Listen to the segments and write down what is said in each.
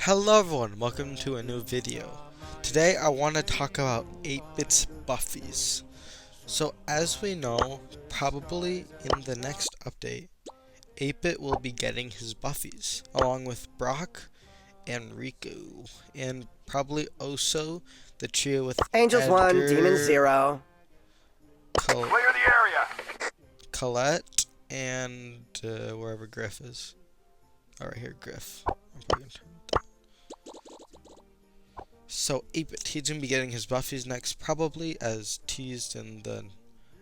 Hello everyone, welcome to a new video. Today I want to talk about 8-Bit's Buffies. So as we know, probably in the next update, 8-Bit will be getting his Buffies, along with Brock and Rico, and probably also the trio with Angels 1, Demons Edgar, 0. Col Clear the area! Colette, and wherever Griff is. Alright, here, Griff. I'm probably gonna turn it down. So 8-Bit, he's going to be getting his Buffies next, probably as teased in the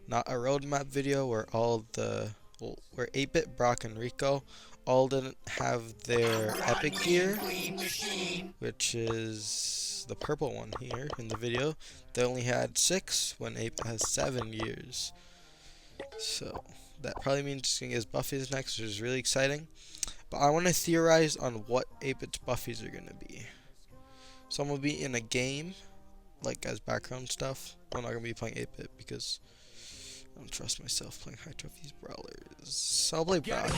Not a Roadmap video where where 8-Bit, Brock, and Rico all didn't have their epic gear, which is the purple one here in the video. They only had 6 when 8-Bit has 7 years. So that probably means he's going to get his Buffies next, which is really exciting. But I want to theorize on what 8-Bit's Buffies are going to be. Some will be in a game, like as background stuff. I'm not going to be playing 8-Bit because I don't trust myself playing high trophies brawlers. So I'll play Brock.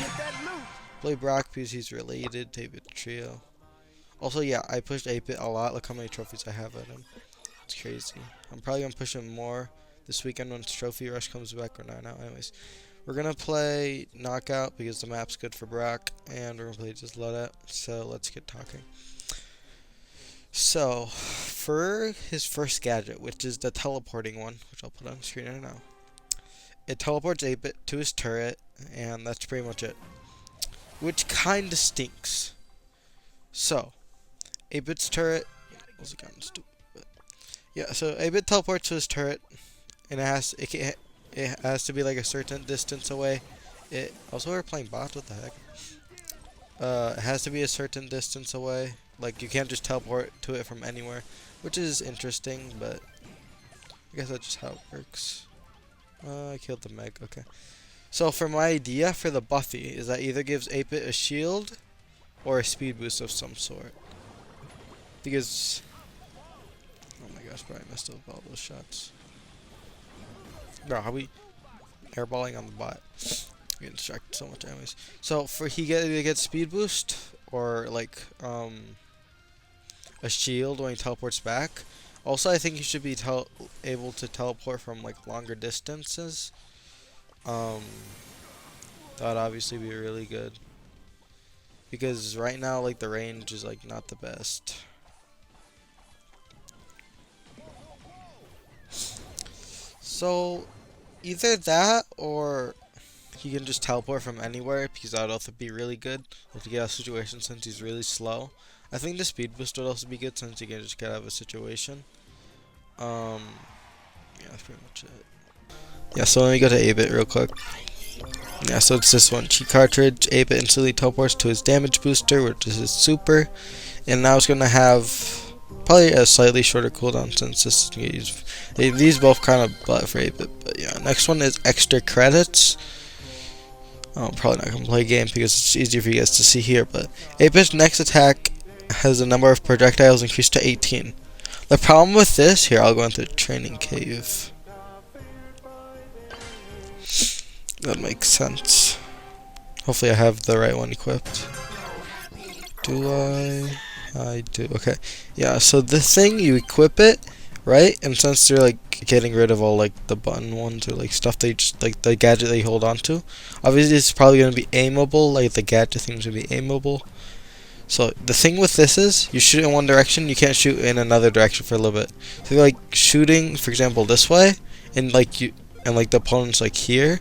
Play Brock because he's related to 8-Bit trio. Also, yeah, I pushed 8-Bit a lot. Look how many trophies I have at him. It's crazy. I'm probably going to push him more this weekend once Trophy Rush comes back, or not now. Anyways, we're going to play Knockout because the map's good for Brock, and we're going to play Just Loadout. So let's get talking. So, for his first gadget, which is the teleporting one, which I'll put on the screen right now, it teleports 8-Bit to his turret, and that's pretty much it. Which kinda stinks. So, 8-Bit's turret was kinda stupid, but yeah. So 8-Bit teleports to his turret, and it has to be like a certain distance away. Also, we're playing bots. What the heck? It has to be a certain distance away. Like, you can't just teleport to it from anywhere, which is interesting, but I guess that's just how it works. I killed the Meg, okay. So, for my idea for the Buffy is that either gives 8-Bit a shield or a speed boost of some sort. Because, oh my gosh, bro, I messed up all those shots. Bro, how we airballing on the bot? I'm getting distracted so much anyways. So, he either gets speed boost or, like, a shield when he teleports back. Also, I think he should be able to teleport from like longer distances. That would obviously be really good. Because right now, like, the range is like not the best. So, either that or he can just teleport from anywhere, because that would also be really good to get out of a situation since he's really slow. I think the speed boost would also be good since you can just get out of a situation. Yeah, that's pretty much it. Yeah, so let me go to 8-Bit real quick. Yeah, so it's this one. Cheat cartridge. 8-Bit instantly teleports to his damage booster, which is his super. And now it's going to have probably a slightly shorter cooldown since this is these both kind of butt for 8-Bit. But yeah, next one is extra credits. I'm probably not going to play a game because it's easier for you guys to see here. But 8-Bit's next attack has the number of projectiles increased to 18. The problem with this, here, I'll go into the training cave. That makes sense. Hopefully I have the right one equipped. Do I? I do. Okay. Yeah, so this thing, you equip it, right? And since they're like getting rid of all like the button ones or like stuff they just like the gadget they hold on to, obviously it's probably going to be aimable, like the gadget thing's going to be aimable. So the thing with this is, you shoot in one direction, you can't shoot in another direction for a little bit. So like shooting, for example, this way, and like the opponent's like here,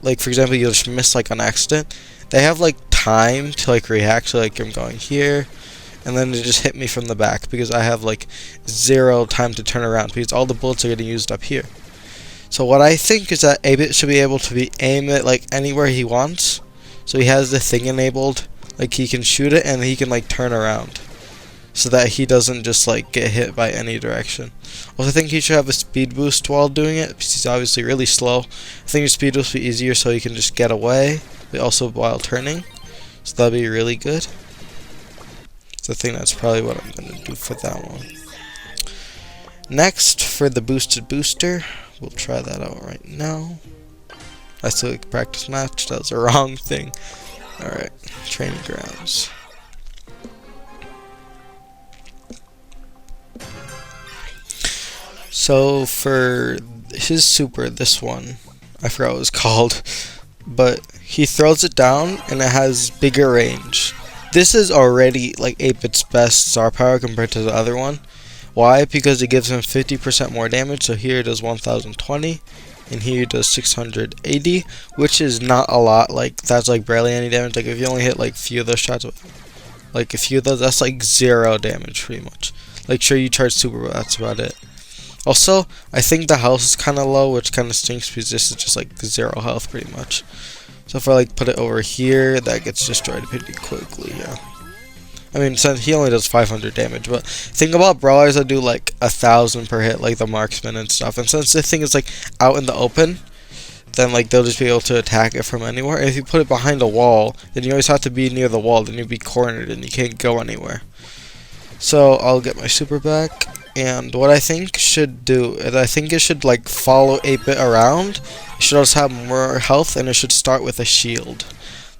like for example, you'll just miss like on accident. They have like time to like react. So like I'm going here, and then it just hit me from the back because I have like 0 time to turn around because all the bullets are getting used up here. So what I think is that 8-Bit should be able to aim it like anywhere he wants. So he has the thing enabled. Like, he can shoot it and he can like turn around so that he doesn't just like get hit by any direction. Also, I think he should have a speed boost while doing it because he's obviously really slow. I think his speed boost will be easier so he can just get away, but also while turning. So that'd be really good. So I think that's probably what I'm going to do for that one. Next, for the boosted booster, we'll try that out right now. I still like practice match. That was the wrong thing. Alright, training grounds. So for his super, this one, I forgot what it was called, but he throws it down and it has bigger range. This is already like 8-bit's best star power compared to the other one. Why? Because it gives him 50% more damage. So here it does 1020 and here it does 680, which is not a lot. Like that's like barely any damage. Like if you only hit like few of those shots, like a few of those, that's like 0 damage pretty much. Like sure you charge super, but that's about it. Also, I think the health is kind of low, which kind of stinks because this is just like 0 health pretty much. So if I like put it over here, that gets destroyed pretty quickly, yeah. I mean, since he only does 500 damage, but think about brawlers that do like 1,000 per hit, like the marksman and stuff. And since this thing is like out in the open, then like they'll just be able to attack it from anywhere. And if you put it behind a wall, then you always have to be near the wall, then you'll be cornered and you can't go anywhere. So I'll get my super back. And what I think should do is I think it should like follow 8-bit around. It should also have more health and it should start with a shield.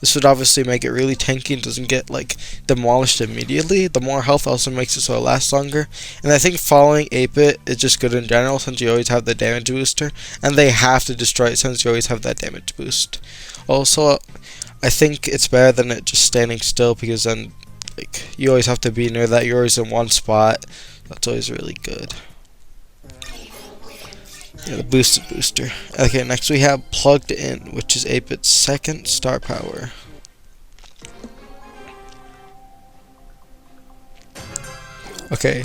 This would obviously make it really tanky and doesn't get like demolished immediately. The more health also makes it so it lasts longer. And I think following 8-bit is just good in general since you always have the damage booster. And they have to destroy it since you always have that damage boost. Also, I think it's better than it just standing still because then like you always have to be near that. You're always in one spot. That's always really good. Yeah, the boosted booster. Okay, next we have plugged in, which is 8-bit's second star power. Okay.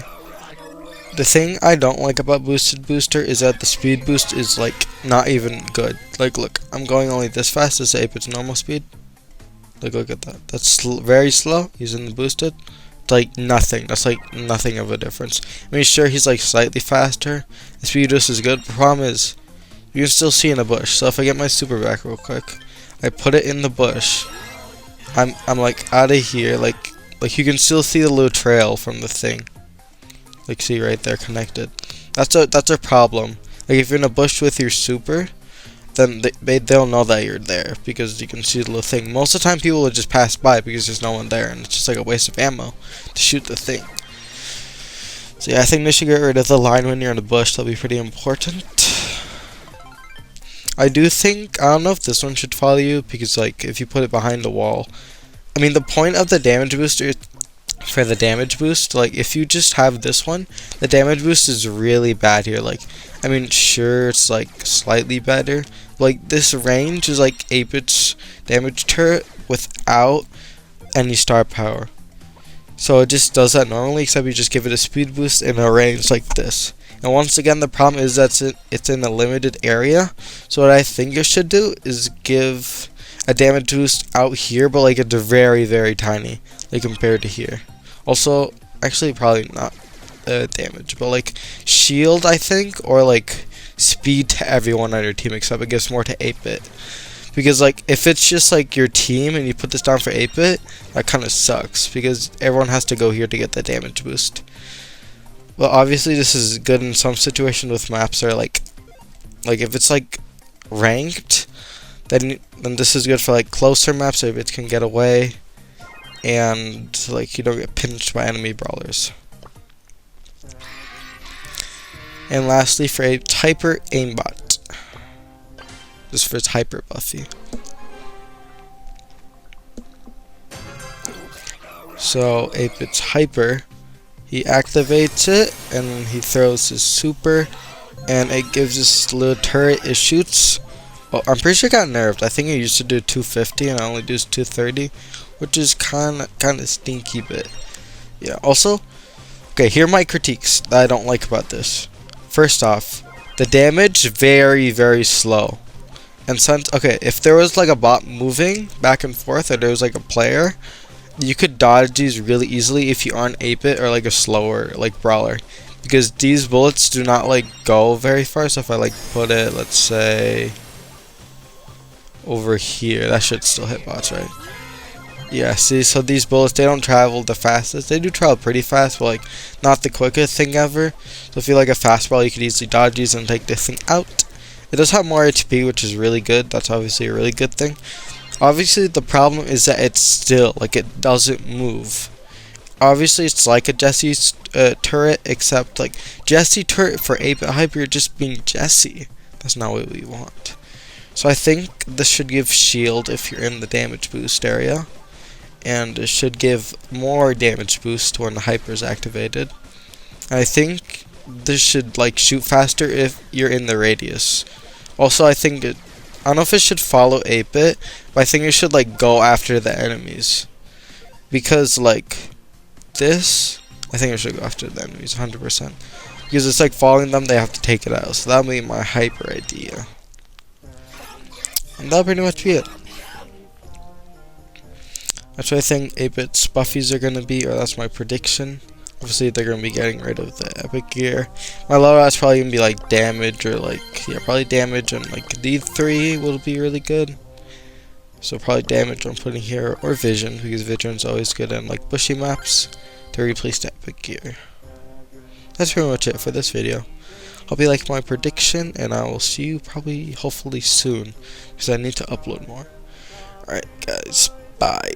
The thing I don't like about boosted booster is that the speed boost is like not even good. Like look, I'm going only this fast as 8-bit's normal speed. Like look at that. That's very slow using the boosted. Like nothing. That's like nothing of a difference. I mean, sure he's like slightly faster. The speed boost is good. The problem is you can still see in the bush. So if I get my super back real quick, I put it in the bush. I'm like out of here. Like you can still see the little trail from the thing. Like see right there connected. That's a problem. Like if you're in a bush with your super, then they'll know that you're there because you can see the little thing. Most of the time people will just pass by because there's no one there and it's just like a waste of ammo to shoot the thing. So yeah, I think they should get rid of the line when you're in a bush. That'll be pretty important. I do think, I don't know if this one should follow you because like if you put it behind a wall, I mean the point of the damage booster for the damage boost, like if you just have this one, the damage boost is really bad here. Like I mean sure it's like slightly better. Like this range is like 8-bit's damage turret without any star power. So it just does that normally, except you just give it a speed boost in a range like this. And once again, the problem is that it's in a limited area. So what I think it should do is give a damage boost out here, but like it's very, very tiny, like compared to here. Also, actually probably not damage, but like shield I think, or like speed to everyone on your team, except it gives more to 8-bit. Because like if it's just like your team and you put this down for 8-bit, that kind of sucks because everyone has to go here to get the damage boost. Well, obviously this is good in some situations with maps that are like if it's like ranked, then this is good for like closer maps so it can get away and like you don't get pinched by enemy brawlers. And lastly, for a hyper aimbot, just for its hyper Buffy. So 8-bit's hyper, he activates it and he throws his super, and it gives this little turret. It shoots. Oh, I'm pretty sure it got nerfed. I think it used to do 250 and it only does 230, which is kind of stinky, but yeah. Also, okay, here are my critiques that I don't like about this. First off, the damage very, very slow. And since, okay, if there was like a bot moving back and forth or there was like a player, you could dodge these really easily if you aren't 8-bit or like a slower like brawler. Because these bullets do not like go very far. So if I like put it, let's say over here, that should still hit bots, right? Yeah, see, so these bullets, they don't travel the fastest. They do travel pretty fast, but like not the quickest thing ever. So if you like a fast brawl, you could easily dodge these and take this thing out. It does have more HP, which is really good. That's obviously a really good thing. Obviously, the problem is that it's still, like, it doesn't move. obviously it's like a Jesse's turret, except like Jesse turret for 8-bit hype, you're just being Jesse. That's not what we want. So I think this should give shield if you're in the damage boost area, and it should give more damage boost when the hyper is activated. I think this should like shoot faster if you're in the radius. Also, I think I don't know if it should follow 8-bit, but I think it should like go after the enemies, because like this, I think it should go after the enemies 100%, because it's like following them, they have to take it out. So that'll be my hyper idea, and that'll pretty much be it. That's what I think 8-bit's Buffies are gonna be, or that's my prediction. Obviously, they're gonna be getting rid of the epic gear. My loadout's probably gonna be like damage, or like, yeah, probably damage, and like these 3 will be really good. So probably damage I'm putting here, or vision, because vision's always good in like bushy maps to replace the epic gear. That's pretty much it for this video. Hope you like my prediction, and I will see you probably, hopefully soon, because I need to upload more. Alright guys, bye.